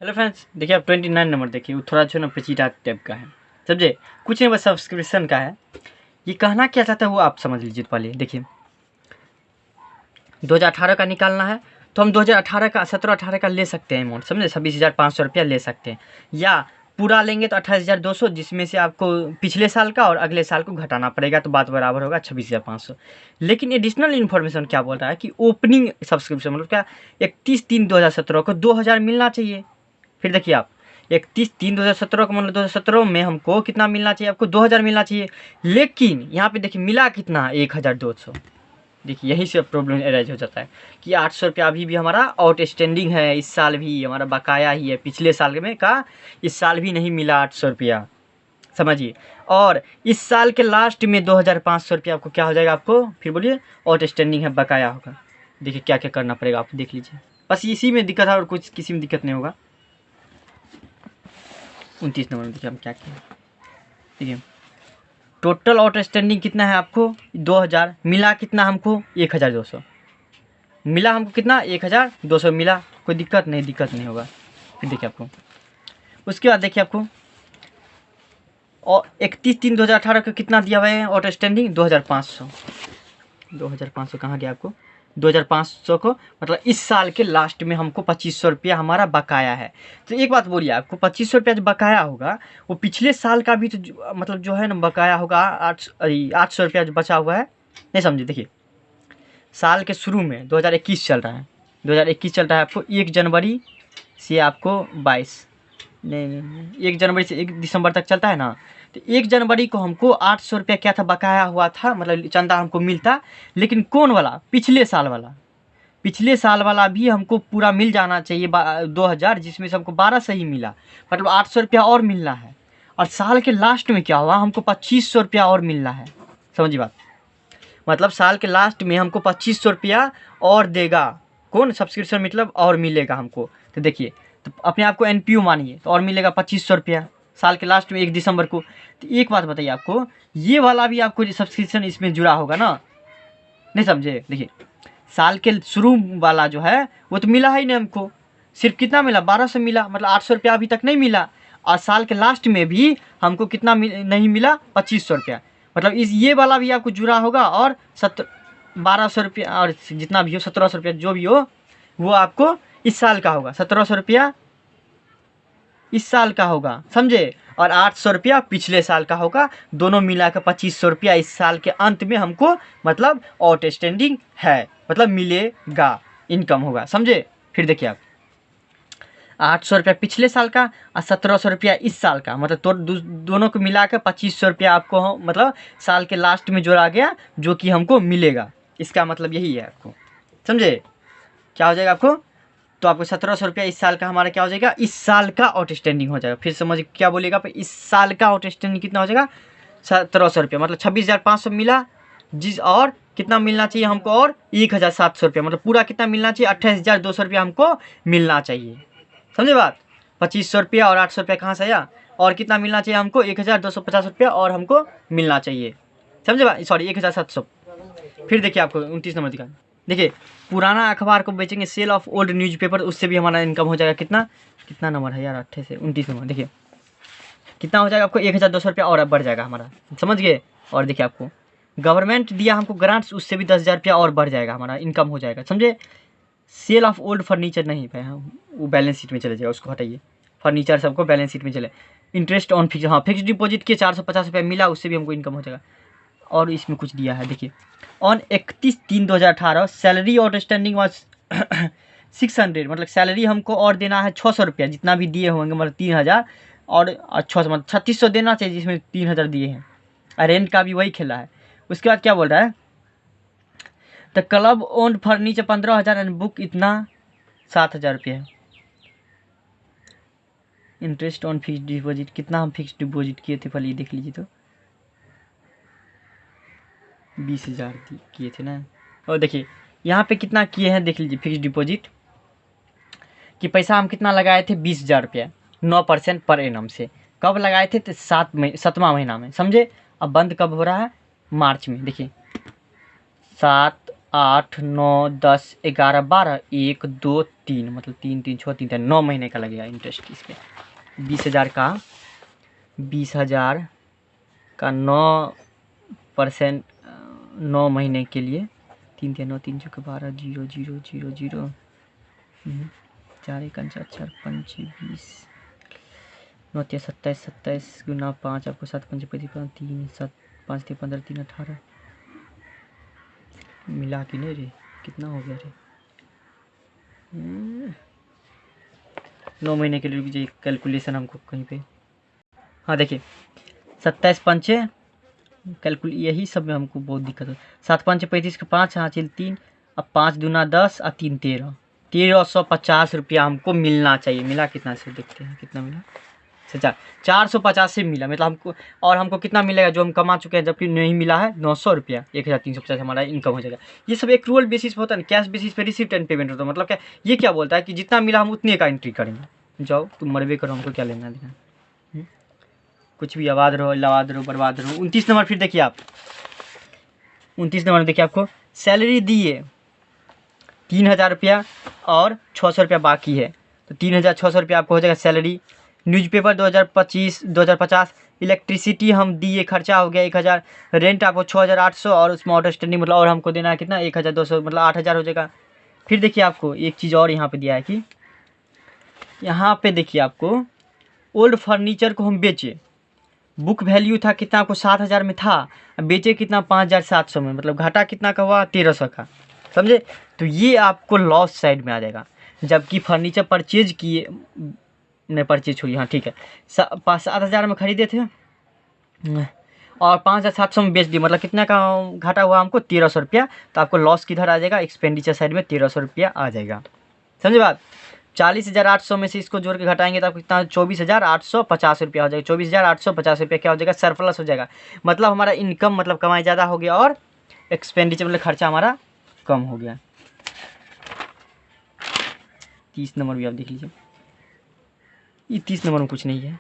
Hello friends, देखिए आप 29 number देखिए, वो थोड़ा जो ना पेचीदा टाइप का है। समझे, कुछ नहीं, बस सब्सक्रिप्शन का है। ये कहना क्या चाहता है वो आप समझ लीजिए। पहले देखिए 2018 का निकालना है तो हम 2018 का 17-18 का ले सकते हैं अमाउंट, समझे। 26,500 रुपया ले सकते हैं, या पूरा लेंगे तो 28,200, जिसमें से आपको पिछले साल का और अगले साल को घटाना पड़ेगा, तो बात बराबर होगा 26,500। लेकिन एडिशनल इन्फॉर्मेशन क्या बोल रहा है कि ओपनिंग सब्सक्रिप्शन मतलब क्या, 31/3/2017 को 2,000 मिलना चाहिए। फिर देखिए आप 31/3/2017 को मतलब 2017 में हमको कितना मिलना चाहिए, आपको 2,000 मिलना चाहिए। लेकिन यहाँ पे देखिए मिला कितना, 1,200। देखिए यहीं से प्रॉब्लम अराइज हो जाता है कि 800 रुपया अभी भी हमारा आउटस्टैंडिंग है, इस साल भी हमारा बकाया ही है। पिछले साल में का इस साल भी नहीं मिला 800 रुपया, समझिए। और इस साल के लास्ट में 2,500 रुपया आपको क्या हो जाएगा, आपको फिर बोलिए आउटस्टैंडिंग है, बकाया होगा। देखिए क्या क्या करना पड़ेगा, आप देख लीजिए। बस इसी में दिक्कत है और कुछ किसी में दिक्कत नहीं होगा। 29 नंबर में देखिए हम क्या किए। देखिए टोटल आउटस्टैंडिंग कितना है आपको, 2,000 मिला, कितना हमको 1,200 मिला, हमको कितना 1,200 मिला। कोई दिक्कत नहीं होगा। फिर देखिए आपको उसके बाद देखिए आपको और 31/3/2018 को कितना दिया हुआ है आउटस्टैंडिंग, 2,500। 2,500 कहाँ गया आपको, 2,500 को मतलब इस साल के लास्ट में हमको 2,500 रुपया हमारा बकाया है। तो एक बात बोलिए, आपको 2,500 रुपया जो बकाया होगा वो पिछले साल का भी तो मतलब जो है ना बकाया होगा। 800 रुपया जो बचा हुआ है, नहीं समझे। देखिए साल के शुरू में 2021 चल रहा है, 2021 चल रहा है। आपको 1 जनवरी से आपको 22 नहीं 1 जनवरी से 1 दिसंबर तक चलता है ना। तो 1 जनवरी को हमको 800 रुपया क्या था, बकाया हुआ था, मतलब चंदा हमको मिलता। लेकिन कौन वाला, पिछले साल वाला। पिछले साल वाला भी हमको पूरा मिल जाना चाहिए 2,000, जिसमें से हमको 1200 ही मिला, मतलब 800 रुपया और मिलना है। और साल के लास्ट में क्या हुआ, हमको 2,500 रुपया और मिलना है। समझिए बात, मतलब साल के लास्ट में हमको 2,500 रुपया और देगा कौन, सब्सक्रिप्शन मतलब और मिलेगा हमको। तो देखिए, तो अपने आप को एनपीयू मानिए तो और मिलेगा 2,500 रुपया साल के लास्ट में 1 दिसंबर को। तो एक बात बताइए आपको, ये वाला भी आपको सब्सक्रिप्शन इसमें जुड़ा होगा ना, नहीं समझे। देखिए साल के शुरू वाला जो है वो तो मिला ही नहीं हमको, सिर्फ कितना मिला, 1,200 मिला, मतलब 800 रुपया अभी तक नहीं मिला। और साल के लास्ट में भी हमको कितना नहीं मिला, 2,500 रुपया। मतलब इस ये वाला भी आपको जुड़ा होगा, और 1,200 रुपया और जितना भी हो 1,700 रुपया जो भी हो वो आपको इस साल का होगा। 1,700 रुपया इस साल का होगा, समझे। और 800 रुपया पिछले साल का होगा, दोनों मिलाकर 2,500 रुपया इस साल के अंत में हमको मतलब आउटस्टैंडिंग है, मतलब मिलेगा, इनकम होगा, समझे। फिर देखिए आप 800 रुपया पिछले साल का और 1,700 रुपया इस साल का, मतलब तो दोनों को मिलाकर 2,500 रुपया आपको मतलब साल के लास्ट में जोड़ा गया, जो कि हमको मिलेगा। इसका मतलब यही है आपको, समझे। क्या हो जाएगा आपको, तो आपको 1,700 रुपया इस साल का हमारा क्या हो जाएगा, इस साल का आउटस्टैंडिंग हो जाएगा। फिर समझ क्या बोलेगा, इस साल का आउटस्टैंडिंग कितना हो जाएगा, 1,700 रुपया, मतलब 26,500 मिला, जिस और कितना मिलना चाहिए हमको, और 1,700 रुपया, मतलब पूरा कितना मिलना चाहिए, 28,200 रुपया हमको मिलना चाहिए। समझे बात। 2,500 रुपया और 800 रुपया कहाँ से आया, और कितना मिलना चाहिए हमको, 1,250 रुपया और हमको मिलना चाहिए, समझे बात, सॉरी 1,700। फिर देखिए आपको 29 नंबर दिखा। देखिए पुराना अखबार को बेचेंगे, सेल ऑफ ओल्ड न्यूज़पेपर, उससे भी हमारा इनकम हो जाएगा। कितना कितना नंबर है यार, 28 से 29 नंबर। देखिए कितना हो जाएगा आपको, 1,200 रुपया और बढ़ जाएगा हमारा, समझ गए। और देखिए आपको गवर्नमेंट दिया हमको ग्रांट्स, उससे भी 10,000 रुपया और बढ़ जाएगा, हमारा इनकम हो जाएगा, समझे। सेल ऑफ ओल्ड फर्नीचर नहीं पाए, वो बैलेंस शीट में चले जाएगा, उसको हटाइए। फर्नीचर सबको बैलेंस शीट में चले। इंटरेस्ट ऑन फिक्स, हाँ फिक्स डिपॉजिट के 450 रुपया मिला, उससे भी हमको इनकम हो जाएगा। और इसमें कुछ दिया है, देखिए ऑन 31/3/2018 सैलरी आउटस्टैंडिंग वाज 600, मतलब सैलरी हमको और देना है 600 रुपया, जितना भी दिए होंगे मतलब 3,000 और 600 मतलब 3,600 देना चाहिए, जिसमें 3,000 दिए हैं। रेंट का भी वही खेला है। उसके बाद क्या बोल रहा है, the club owned furniture 15,000 and book इतना 7,000 रुपये है। इंटरेस्ट ऑन फिक्स डिपॉजिट, कितना हम फिक्स डिपॉजिट किए थे, पहले ये देख लीजिए, तो 20,000 किए थे ना। और देखिए यहाँ पे कितना किए हैं, देख लीजिए फिक्स डिपॉजिट कि पैसा हम कितना लगाए थे, 20,000 रुपया, 9% पर एनम से। कब लगाए थे, तो 7वां महीना में, समझे। अब बंद कब हो रहा है, मार्च में। देखिए 7, 8, 9, 10, 11, 12, 1, 2, 3, मतलब 3 3 6 3 9 महीने का लगेगा इंटरेस्ट इस पर। 20,000 का 20,000 का 9%, 9 महीने के लिए 3 3 9 3 चौके 12 0 0 0 0 4 1 4 4 5 20 9 3 27 27 गुना 5 आपको 7 5 35 3 7 5 3 15 3 18 मिला कि नहीं रे, कितना हो गया रे? 9 महीने के लिए रुक जाइए, कैलकुलेशन हमको कहीं पे। हाँ देखिए 27 पंचे यही सब में हमको बहुत दिक्कत है। 7 5 35 का 5, हाँ चल 3, अब 5 दूना 10 और 3 13, 1350 रुपया हमको मिलना चाहिए। मिला कितना से देखते हैं, कितना मिला? 450 से मिला, मतलब हमको, और हमको कितना मिलेगा जो हम कमा चुके हैं, जबकि नहीं मिला है 900 रुपया। 1350 हमारा इनकम हो जाएगा। ये सब एक्रूअल बेसिस पे होता है ना, कैश बेसिस पे रिसिप्ट एंड पेमेंट होता है। मतलब क्या ये क्या बोलता है कि जितना मिला हम उतने का एंट्री करेंगे। जाओ तुम मरबे करो, हमको क्या लेना देना। कुछ भी आबाद रहो, लवाद रहो, बर्बाद रहो। 29 नंबर फिर देखिए आप, 29 नंबर में देखिए आपको सैलरी दिए 3,000 रुपया और 600 रुपया बाकी है, तो 3,600 रुपया आपको हो जाएगा सैलरी। न्यूज़पेपर 2050, इलेक्ट्रिसिटी हम दिए, खर्चा हो गया 1,000, रेंट आपको 6,800 और उसमें ऑटो स्टैंडिंग मतलब और हमको देना है कितना 1,200, मतलब 8,000 हो जाएगा। फिर देखिए आपको एक चीज़ और यहाँ पे दिया है कि यहाँ पे देखिए आपको ओल्ड फर्नीचर को हम बेचे, बुक वैल्यू था कितना आपको 7,000 में था, बेचे कितना 5,700 में, मतलब घाटा कितना का हुआ 1,300 का, समझे? तो ये आपको लॉस साइड में आ जाएगा। जबकि फर्नीचर परचेज किए, नहीं परचेज छोड़िए, हाँ ठीक है, 7,000 में खरीदे थे और 5,700 में बेच दिए, मतलब कितना का घाटा हुआ हमको 1,300 रुपया। तो आपको लॉस किधर आ जाएगा, एक्सपेंडिचर साइड में 1,300 रुपया आ जाएगा, समझे बात? 40,800 में से इसको जोड़ के घटाएंगे तो आपको कितना 24,850 रुपया हो जाएगा। 24,850 रुपया क्या हो जाएगा, सरप्लस हो जाएगा। मतलब हमारा इनकम मतलब कमाई ज़्यादा हो गया और एक्सपेंडिचर मतलब खर्चा हमारा कम हो गया। 30 नंबर भी आप देख लीजिए, ये 30 नंबर में कुछ नहीं है।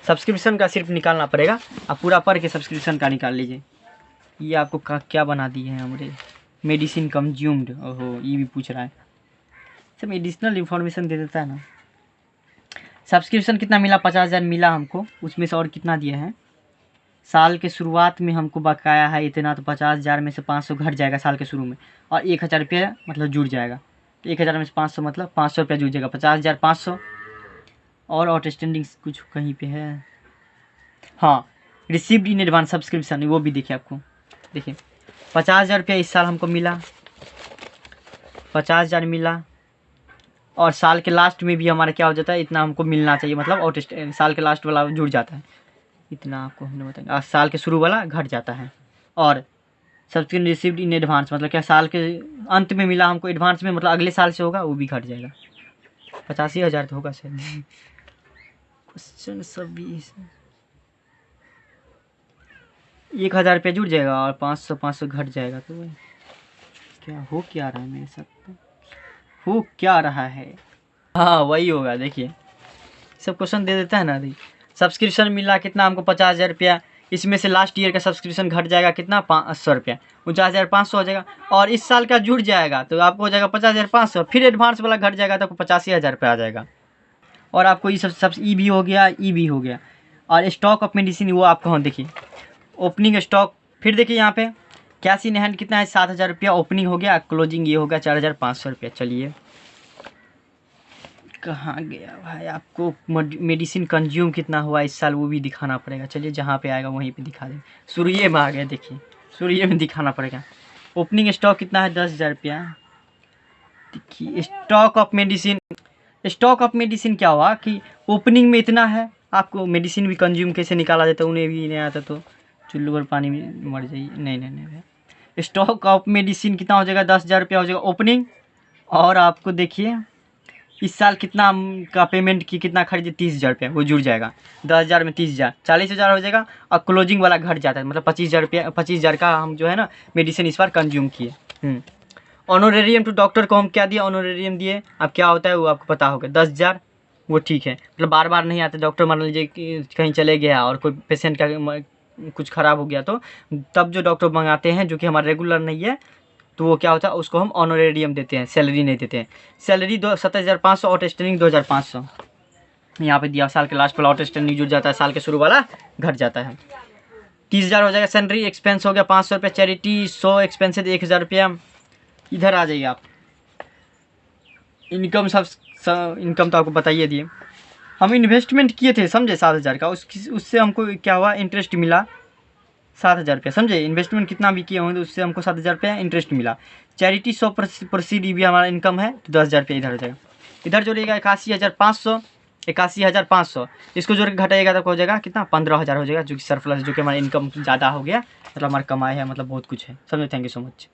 सब्सक्रिप्शन का सिर्फ निकालना पड़ेगा, आप पूरा पढ़ के सब्सक्रिप्शन का निकाल लीजिए। ये आपको क्या बना दिए हैं हमारे, मेडिसिन कंज्यूम्ड, ओहो ये भी पूछ रहा है, सब एडिशनल इन्फॉर्मेशन दे देता है ना। सब्सक्रिप्शन कितना मिला, 50,000 मिला हमको, उसमें से और कितना दिया है, साल के शुरुआत में हमको बकाया है इतना, तो 50,000 में से 500 घट जाएगा साल के शुरू में, और 1,000 रुपया मतलब जुड़ जाएगा। तो 1,000 में से 500 मतलब 500 रुपया जुड़ जाएगा, 50,500। और आउटस्टैंडिंग कुछ कहीं पे है, हाँ रिसीव्ड इन एडवांस सब्सक्रिप्शन, वो भी देखिए आपको, देखिए 50,000 रुपया इस साल हमको मिला, 50,000 मिला, और साल के लास्ट में भी हमारा क्या हो जाता है, इतना हमको मिलना चाहिए, मतलब साल के लास्ट वाला जुड़ जाता है, इतना आपको हमने बताया। साल के शुरू वाला घट जाता है। और सब्सक्रिप्शन रिसीव्ड इन एडवांस मतलब क्या, साल के अंत में मिला हमको एडवांस में, मतलब अगले साल से होगा, वो भी घट जाएगा। 85,000 तो होगा शायद। क्वेश्चन सब 1,000 रुपया जुड़ जाएगा और 500 घट जाएगा, तो क्या रहा है मेरे साथ, हो क्या रहा है, हाँ वही होगा। देखिए सब क्वेश्चन दे देता है ना। सब्सक्रिप्शन मिला कितना हमको 50,000 रुपया, इसमें से लास्ट ईयर का सब्सक्रिप्शन घट जाएगा कितना 500 रुपया, 49,500 हो जाएगा, और इस साल का जुड़ जाएगा तो आपको हो जाएगा 50,500, फिर एडवांस वाला घट जाएगा तो आपको 85,000 रुपया आ जाएगा। और आपको ये सब ई भी हो गया, ई भी हो गया। और स्टॉक ऑफ मेडिसिन वो आपको, हाँ देखिए ओपनिंग स्टॉक, फिर देखिए यहाँ पे कैश इन हैंड कितना है 7,000 रुपया ओपनिंग हो गया, क्लोजिंग ये हो गया 4,500 रुपया। चलिए कहाँ गया भाई, आपको मेडिसिन कंज्यूम कितना हुआ इस साल वो भी दिखाना पड़ेगा। चलिए जहाँ पे आएगा वहीं पे दिखा देंगे। सूर्य में आ गया, देखिए सूर्य में दिखाना पड़ेगा। ओपनिंग स्टॉक कितना है 10,000 रुपया। देखिए स्टॉक ऑफ मेडिसिन क्या हुआ कि ओपनिंग में इतना है, आपको मेडिसिन भी कंज्यूम कैसे निकाला जाता है उन्हें भी नहीं आता, तो चुल्लू पर पानी में मर जाइए। नहीं स्टॉक ऑफ मेडिसिन कितना हो जाएगा 10,000 रुपया हो जाएगा ओपनिंग। और आपको देखिए इस साल कितना का पेमेंट की, कितना खरीदे 30,000 रुपया, वो जुड़ जाएगा 10,000 में 30,000 40,000 हो जाएगा। और क्लोजिंग वाला घट जाता है, मतलब 25,000 रुपया, 25,000 का हम जो है ना मेडिसिन इस बार कंज्यूम किए। ऑनोरेरियम टू डॉक्टर को हम क्या दिए, ऑनोरेरियम दिए। अब क्या होता है वो आपको पता होगा 10,000, वो ठीक है, मतलब बार बार नहीं आते डॉक्टर, मान लीजिए कि कहीं चले गया और कोई पेशेंट का कुछ ख़राब हो गया तो तब जो डॉक्टर मंगाते हैं, जो कि हमारा रेगुलर नहीं है, तो वो क्या होता है, उसको हम ऑनरेरियम देते हैं, सैलरी नहीं देते हैं। Salary 27,500, outstanding 2,500। यहाँ पे दिया साल के लास्ट वाला आउटस्टैंडिंग जुड़ जाता है, साल के शुरू वाला घट जाता है। 30,000 हो जाएगा सैलरी, एक्सपेंस हो गया 500 रुपये, चैरिटी 100, एक्सपेंसेस 1,000 रुपया। इधर आ जाइए आप, इनकम सब इनकम तो आपको बताइए दिए। हम इन्वेस्टमेंट किए थे समझे 7,000 का, उससे हमको क्या हुआ, इंटरेस्ट मिला 7,000 रुपया, समझे। इन्वेस्टमेंट कितना भी किए होंगे तो उससे हमको 7,000 रुपया इंटरेस्ट मिला। चैरिटी 100% भी हमारा इनकम है, तो 10,000 रुपया इधर हो जाएगा। इधर जोड़िएगा 81,500, 81,500, इसको जोड़ के घटाइएगा तो हो जाएगा कितना, 15,000 हो जाएगा, जो कि सरप्लस, जो कि हमारा इनकम ज़्यादा हो गया, मतलब हमारा कमाई है, मतलब बहुत कुछ है, समझे। Thank you so much.